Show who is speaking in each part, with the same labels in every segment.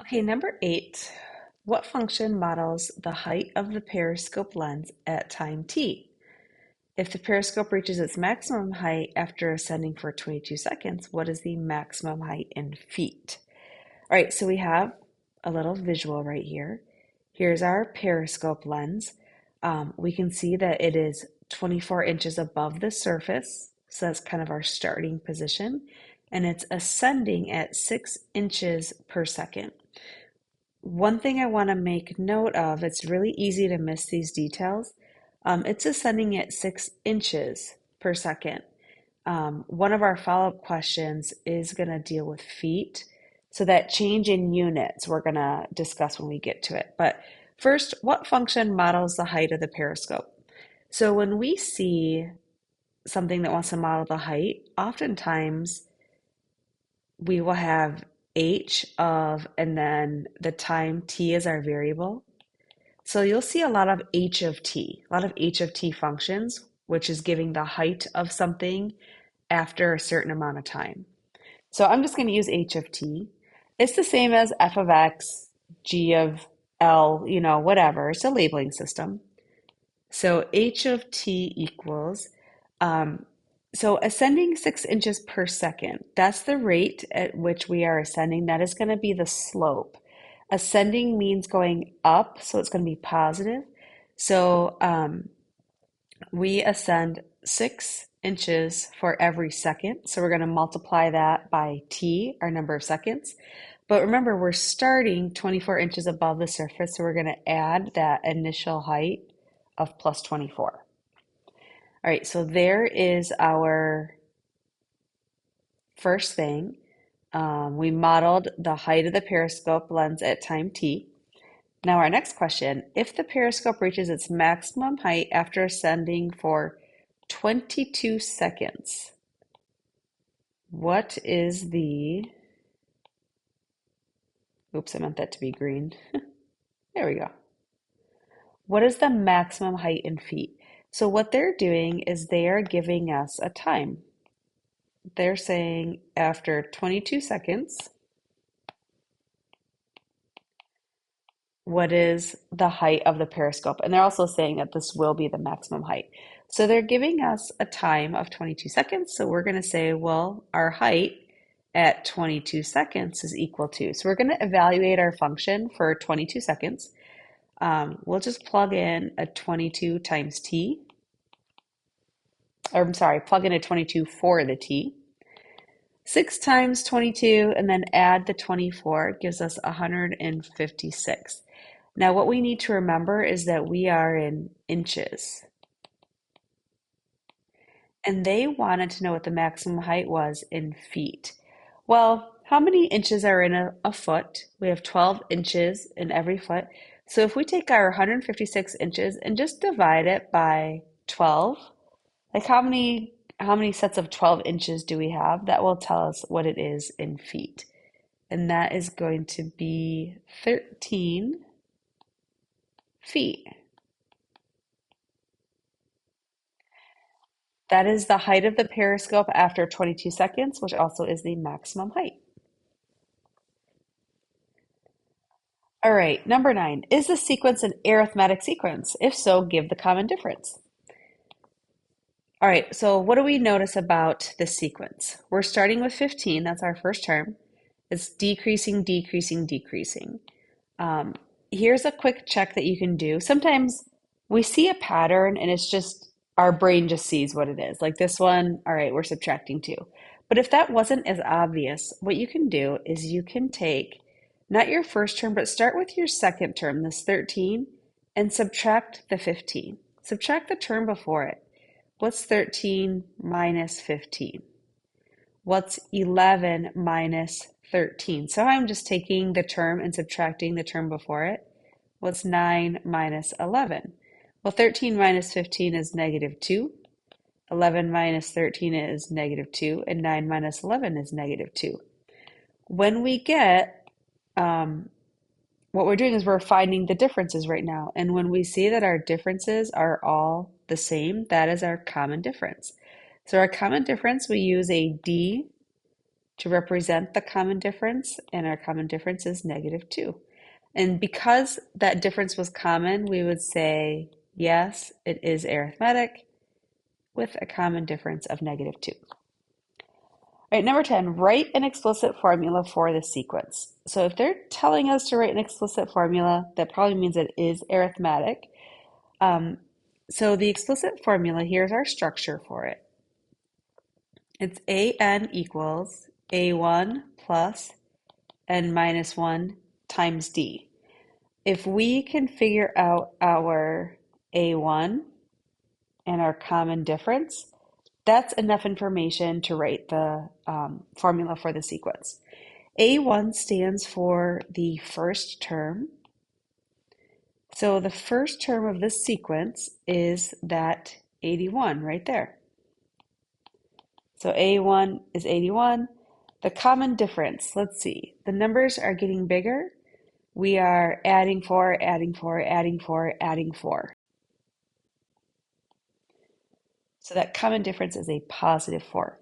Speaker 1: Okay, number 8. What function models the height of the periscope lens at time t? If the periscope reaches its maximum height after ascending for 22 seconds, what is the maximum height in feet? All right, so we have a little visual right here. Here's our periscope lens. We can see that it is 24 inches above the surface, so that's kind of our starting position, and it's ascending at 6 inches per second. One thing I want to make note of, it's really easy to miss these details. It's ascending at 6 inches per second. One of our follow-up questions is going to deal with feet. So that change in units we're going to discuss when we get to it. But first, what function models the height of the periscope? So when we see something that wants to model the height, oftentimes we will have h of, and then the time t is our variable. So you'll see a lot of h of t, a lot of h of t functions, which is giving the height of something after a certain amount of time. So I'm just going to use h of t. It's the same as f of x, g of l, whatever. It's a labeling system. So h of t equals, um, so ascending 6 inches per second, that's the rate at which we are ascending. That is going to be the slope. Ascending means going up, so it's going to be positive. So we ascend 6 inches for every second. So we're going to multiply that by t, our number of seconds. But remember, we're starting 24 inches above the surface, so we're going to add that initial height of plus 24. All right, so there is our first thing. We modeled the height of the periscope lens at time t. Now our next question, if the periscope reaches its maximum height after ascending for 22 seconds, what is the, oops, I meant that to be green. There we go. What is the maximum height in feet? So what they're doing is they are giving us a time. They're saying after 22 seconds, what is the height of the periscope? And they're also saying that this will be the maximum height. So they're giving us a time of 22 seconds. So we're going to say, well, our height at 22 seconds is equal to. So we're going to evaluate our function for 22 seconds. We'll just plug in a 22 times t, or I'm sorry, plug in a 22 for the t. 6 times 22 and then add the 24 gives us 156. Now, what we need to remember is that we are in inches. And they wanted to know what the maximum height was in feet. Well, how many inches are in a foot? We have 12 inches in every foot. So if we take our 156 inches and just divide it by 12, like how many sets of 12 inches do we have? That will tell us what it is in feet. And that is going to be 13 feet. That is the height of the periscope after 22 seconds, which also is the maximum height. All right, number 9. Is the sequence an arithmetic sequence? If so, give the common difference. All right, so what do we notice about this sequence? We're starting with 15, that's our first term. It's decreasing, decreasing, decreasing. Here's a quick check that you can do. Sometimes we see a pattern and it's just our brain just sees what it is. Like this one, all right, we're subtracting 2. But if that wasn't as obvious, what you can do is you can take not your first term, but start with your second term, this 13, and subtract the 15. Subtract the term before it. What's 13 minus 15? What's 11 minus 13? So I'm just taking the term and subtracting the term before it. What's 9 minus 11? Well, 13 minus 15 is negative 2. 11 minus 13 is negative 2. And 9 minus 11 is negative 2. When we get, what we're doing is we're finding the differences right now. And when we see that our differences are all the same, that is our common difference. So our common difference, we use a d to represent the common difference, and our common difference is -2. And because that difference was common, we would say, yes, it is arithmetic with a common difference of -2. All right, number 10, write an explicit formula for the sequence. So if they're telling us to write an explicit formula, that probably means it is arithmetic. So the explicit formula, here's our structure for it. It's an equals a1 plus n minus 1 times d. If we can figure out our a1 and our common difference, that's enough information to write the formula for the sequence. A1 stands for the first term. So the first term of this sequence is that 81 right there. So A1 is 81. The common difference, let's see, the numbers are getting bigger. We are adding 4, adding 4, adding 4, adding 4. So that common difference is a positive 4.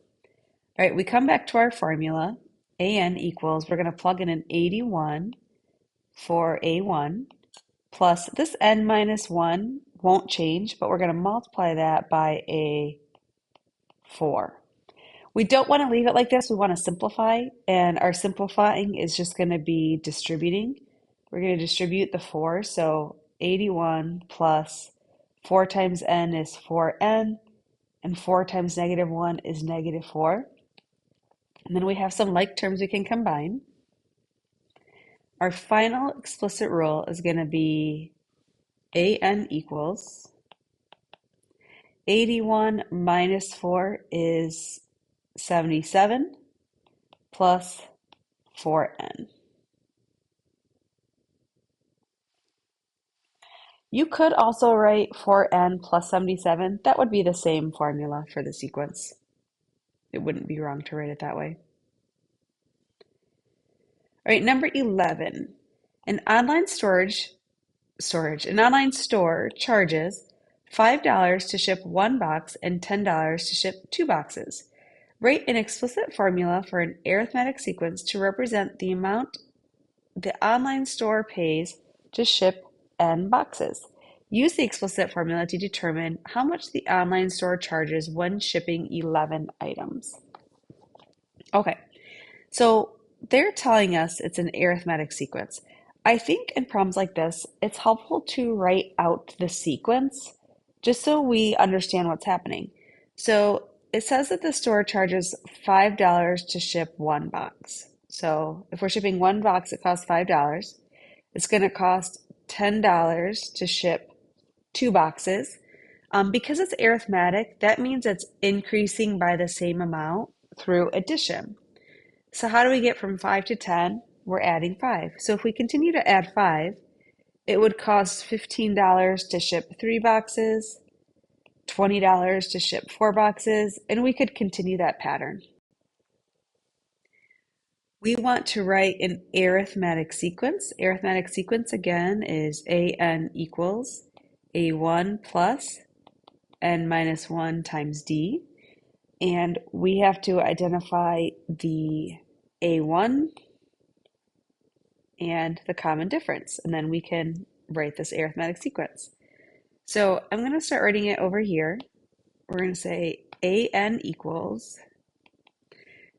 Speaker 1: All right, we come back to our formula. AN equals, we're going to plug in an 81 for A1 plus this n minus 1 won't change, but we're going to multiply that by a 4. We don't want to leave it like this. We want to simplify, and our simplifying is just going to be distributing. We're going to distribute the 4, so 81 plus 4 times n is 4n, and 4 times -1 is -4. And then we have some like terms we can combine. Our final explicit rule is going to be an equals 81 minus 4 is 77 plus 4n. You could also write 4n plus 77. That would be the same formula for the sequence. It wouldn't be wrong to write it that way. All right, number 11. An online store charges $5 to ship 1 box and $10 to ship 2 boxes. Write an explicit formula for an arithmetic sequence to represent the amount the online store pays to ship n boxes. Use the explicit formula to determine how much the online store charges when shipping 11 items. Okay, so they're telling us it's an arithmetic sequence. I think in problems like this, it's helpful to write out the sequence just so we understand what's happening. So it says that the store charges $5 to ship 1 box. So if we're shipping 1 box, it costs $5. It's going to cost $10 to ship 2 boxes. Because it's arithmetic, that means it's increasing by the same amount through addition. So how do we get from 5 to 10? We're adding 5. So if we continue to add 5, it would cost $15 to ship 3 boxes, $20 to ship 4 boxes, and we could continue that pattern. We want to write an arithmetic sequence. Arithmetic sequence, again, is an equals a1 plus n minus 1 times d. And we have to identify the a1 and the common difference, and then we can write this arithmetic sequence. So I'm going to start writing it over here. We're going to say an equals,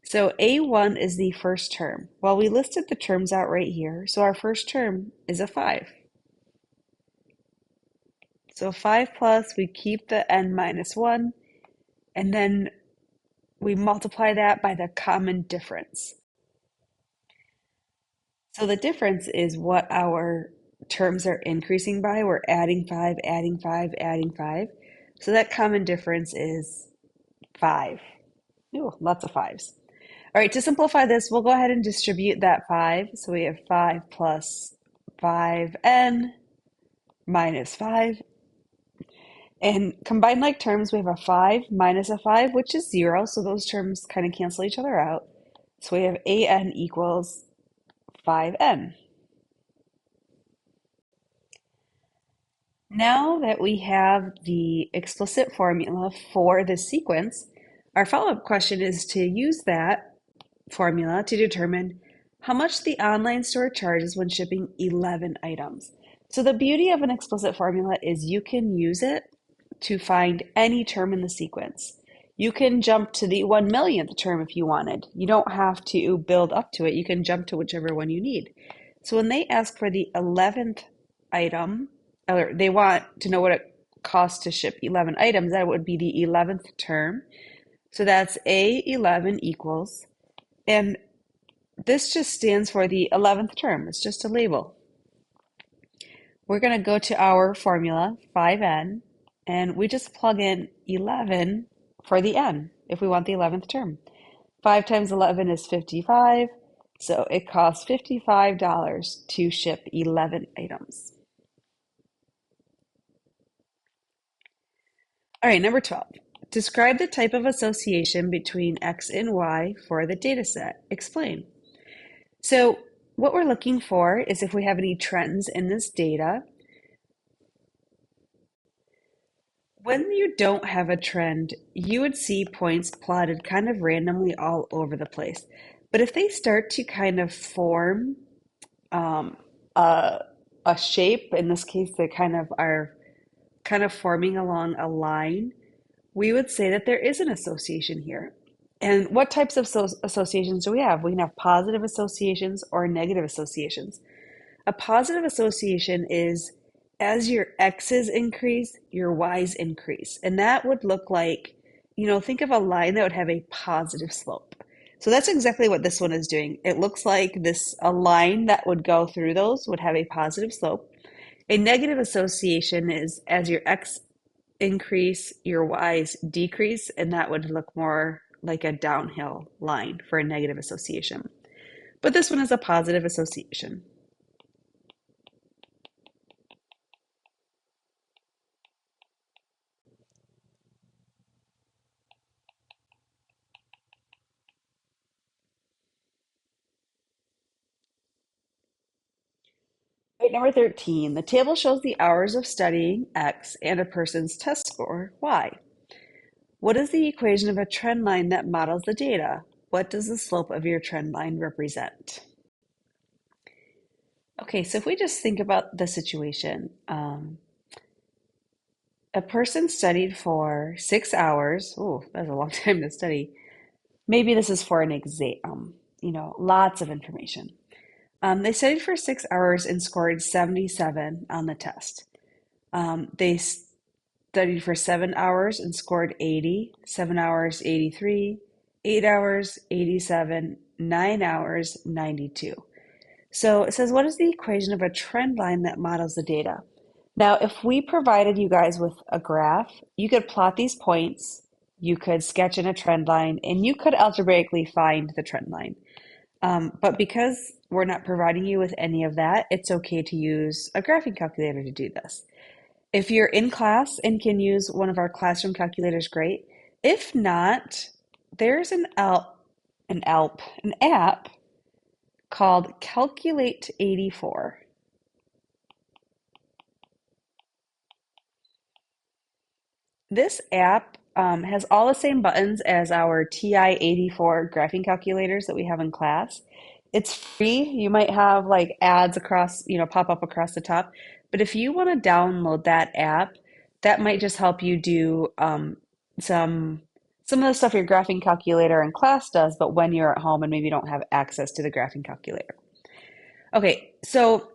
Speaker 1: so a1 is the first term. Well, we listed the terms out right here, so our first term is a 5. So 5 plus, we keep the n minus 1, and then we multiply that by the common difference. So the difference is what our terms are increasing by. We're adding 5, adding 5, adding 5. So that common difference is 5. Ooh, lots of 5s. All right, to simplify this, we'll go ahead and distribute that 5. So we have 5 plus 5n minus 5. And combined like terms, we have a 5 minus a 5, which is 0. So those terms kind of cancel each other out. So we have an equals 5n. Now that we have the explicit formula for this sequence, our follow-up question is to use that formula to determine how much the online store charges when shipping 11 items. So the beauty of an explicit formula is you can use it to find any term in the sequence. You can jump to the 1 millionth term if you wanted. You don't have to build up to it. You can jump to whichever one you need. So when they ask for the 11th item, or they want to know what it costs to ship 11 items, that would be the 11th term. So that's A11 equals, and this just stands for the 11th term. It's just a label. We're going to go to our formula, 5n, and we just plug in 11 for the n if we want the 11th term. 5 times 11 is 55, so it costs $55 to ship 11 items. All right, number 12. Describe the type of association between x and y for the data set. Explain. So what we're looking for is if we have any trends in this data. When you don't have a trend, you would see points plotted kind of randomly all over the place. But if they start to kind of form um, a, a shape, in this case, they kind of are kind of forming along a line, we would say that there is an association here. And what types of associations do we have? We can have positive associations or negative associations. A positive association is as your x's increase, your y's increase. And that would look like, think of a line that would have a positive slope. So that's exactly what this one is doing. It looks like a line that would go through those would have a positive slope. A negative association is as your x increase, your y's decrease, and that would look more like a downhill line for a negative association. But this one is a positive association. Right, number 13, the table shows the hours of studying X and a person's test score Y. What is the equation of a trend line that models the data? What does the slope of your trend line represent? Okay, so if we just think about the situation, a person studied for 6 hours. Oh, that's a long time to study. Maybe this is for an exam, lots of information. They studied for 6 hours and scored 77 on the test. They studied for 7 hours and scored 80, 7 hours, 83, 8 hours, 87, 9 hours, 92. So it says, what is the equation of a trend line that models the data? Now, if we provided you guys with a graph, you could plot these points, you could sketch in a trend line, and you could algebraically find the trend line. But because we're not providing you with any of that, it's okay to use a graphing calculator to do this. If you're in class and can use one of our classroom calculators, great. If not, there's an app called Calculate 84. This app has all the same buttons as our TI-84 graphing calculators that we have in class. It's free. You might have like ads across, pop up across the top. But if you want to download that app, that might just help you do some some of the stuff your graphing calculator in class does, but when you're at home and maybe don't have access to the graphing calculator. Okay, so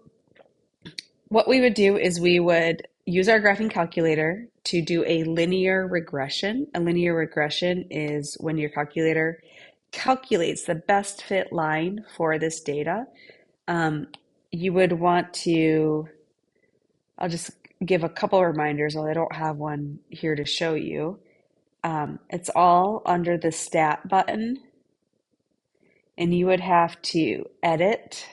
Speaker 1: what we would do is we would use our graphing calculator to do a linear regression. A linear regression is when your calculator calculates the best fit line for this data. You would want to, I'll just give a couple of reminders, although I don't have one here to show you. It's all under the stat button, and you would have to edit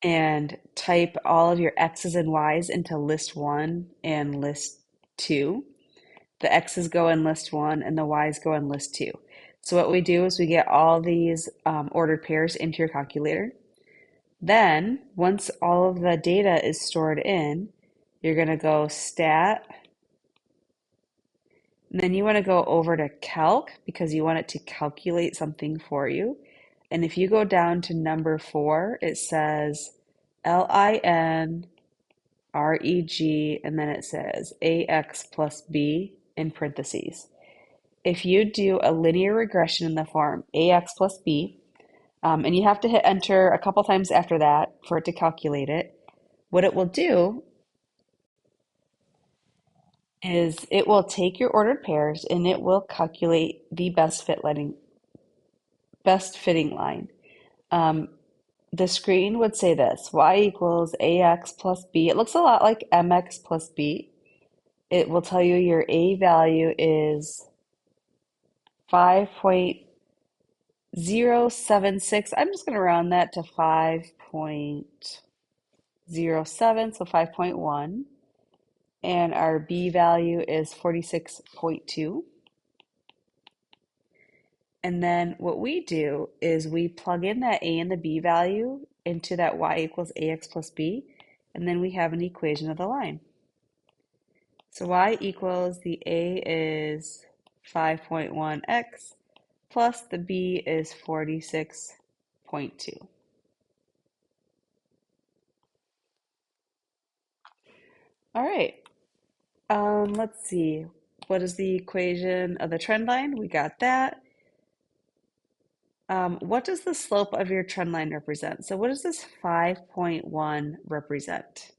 Speaker 1: and type all of your X's and Y's into list 1 and list 2. The X's go in list 1 and the Y's go in list 2. So what we do is we get all these ordered pairs into your calculator. Then, once all of the data is stored in, you're going to go stat And then you want to go over to calc because you want it to calculate something for you. And if you go down to number 4, it says LINREG, and then it says AX plus B in parentheses. If you do a linear regression in the form AX plus B, and you have to hit enter a couple times after that for it to calculate it, what it will do is it will take your ordered pairs and it will calculate the best fitting line. Um, the screen would say this, y equals ax plus b. It looks a lot like mx plus b. It will tell you your a value is 5.076. I'm just going to round that to 5.07, so 5.1. And our b value is 46.2. And then what we do is we plug in that a and the b value into that y equals ax plus b, and then we have an equation of the line. So y equals the a is 5.1x plus the b is 46.2. All right, let's see. What is the equation of the trend line? We got that. What does the slope of your trend line represent? So what does this 5.1 represent?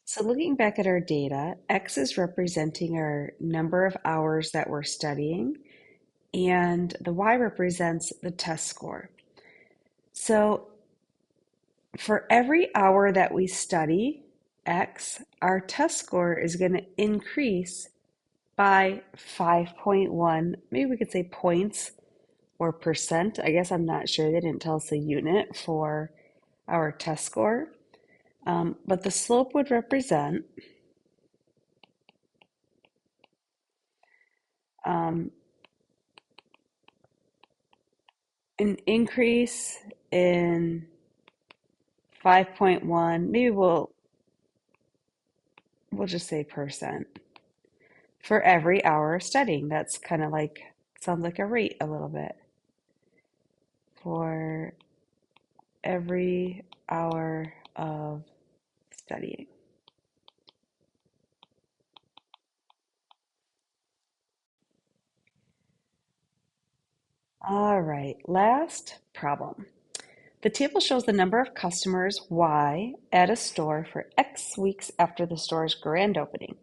Speaker 1: So looking back at our data, X is representing our number of hours that we're studying, and the Y represents the test score. So for every hour that we study X, our test score is going to increase by 5.1, maybe we could say points or percent. I guess I'm not sure. They didn't tell us a unit for our test score. But the slope would represent an increase in 5.1, maybe we'll just say percent for every hour of studying. That's kind of like, sounds like a rate a little bit. For every hour of studying. All right, last problem. The table shows the number of customers Y at a store for X weeks after the store's grand opening.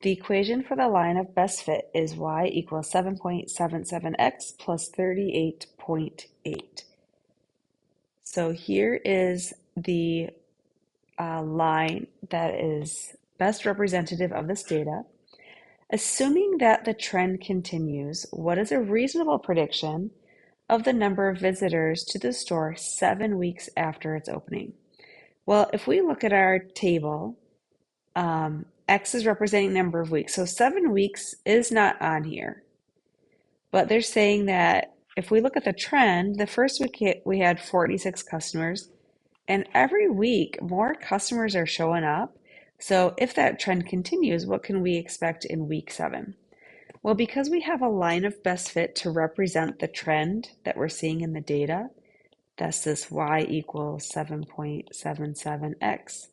Speaker 1: The equation for the line of best fit is Y equals 7.77x plus 38.8. So here is the line that is best representative of this data. Assuming that the trend continues, what is a reasonable prediction of the number of visitors to the store 7 weeks after its opening? Well, if we look at our table, X is representing number of weeks. So 7 weeks is not on here. But they're saying that if we look at the trend, the first week we had 46 customers, and every week more customers are showing up. So if that trend continues, what can we expect in week 7? Well, because we have a line of best fit to represent the trend that we're seeing in the data, that's this Y equals 7.77x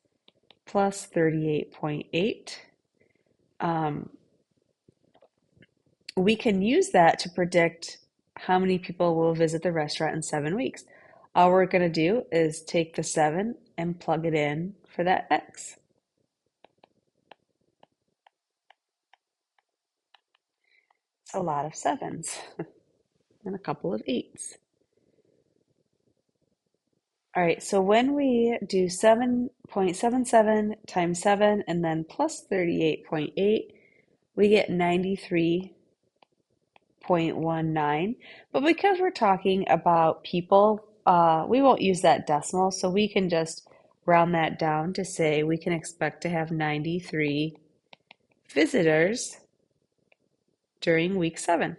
Speaker 1: plus 38.8. We can use that to predict how many people will visit the restaurant in 7 weeks. All we're going to do is take the 7 and plug it in for that X. It's a lot of 7s and a couple of 8s. All right, so when we do 7.77 times 7 and then plus 38.8, we get 93.19. But because we're talking about people, we won't use that decimal, so we can just round that down to say we can expect to have 93 visitors during week 7.